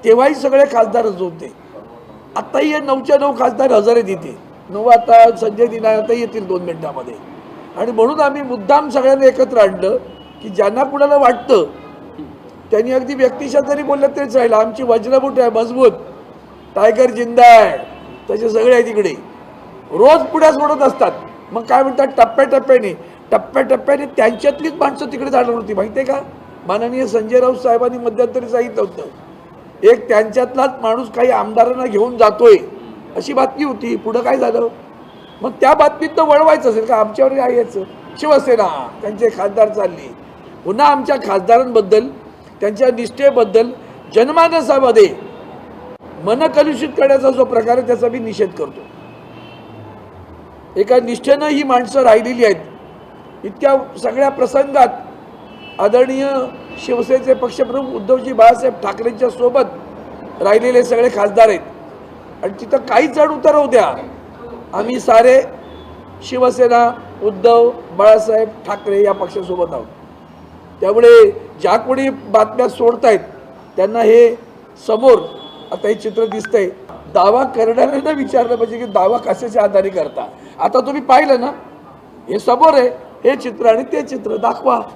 तेव्हाही सगळे खासदारच होते. आत्ताही हे 9च्या 9 खासदार हजर आहेत इथे. 9 आता संजय दिना आता येतील 2 मिनिटांमध्ये. आणि म्हणून आम्ही मुद्दाम सगळ्यांना एकत्र आणलं की ज्यांना कुणाला वाटतं त्यांनी अगदी व्यक्तिशः जरी बोललं तरीच राहिलं. आमची वज्रमुठ आहे मजबूत, टायगर जिंदा आहे, तसे सगळे आहे तिकडे. रोज पुढे सोडत असतात. मग काय म्हणतात टप्प्याटप्प्याने त्यांच्यातलीच माणसं तिकडे जाणार होती माहिती आहे का. माननीय संजय राऊत साहेबांनी मध्यंतरी सांगितलं होतं एक त्यांच्यातलाच माणूस काही आमदारांना घेऊन जातोय अशी बातमी होती. पुढं काय झालं. मग त्या बातमीत वळवायचं असेल का आमच्यावर यायचं. शिवसेना त्यांचे खासदार चालले. पुन्हा आमच्या खासदारांबद्दल त्यांच्या निष्ठेबद्दल जनमानसामध्ये मनकलुषित करण्याचा जो प्रकार आहे त्याचा मी निषेध करतो. एका निष्ठेनं ही माणसं राहिलेली आहेत. इतक्या सगळ्या प्रसंगात आदरणीय शिवसेनेचे पक्षप्रमुख उद्धवजी बाळासाहेब ठाकरेंच्या सोबत राहिलेले सगळे खासदार आहेत. आणि तिथं काही चढ उतार होऊ द्या, आम्ही सारे शिवसेना उद्धव बाळासाहेब ठाकरे या पक्षासोबत आहोत. त्यामुळे ज्या कोणी बातम्या सोडतायत त्यांना हे समोर आता हे चित्र दिसतंय. दावा करणाऱ्यांना विचारलं पाहिजे की दावा कशाच्या आधारे करता. आता तुम्ही पाहिलं ना, हे समोर आहे हे चित्र आणि ते चित्र दाखवा.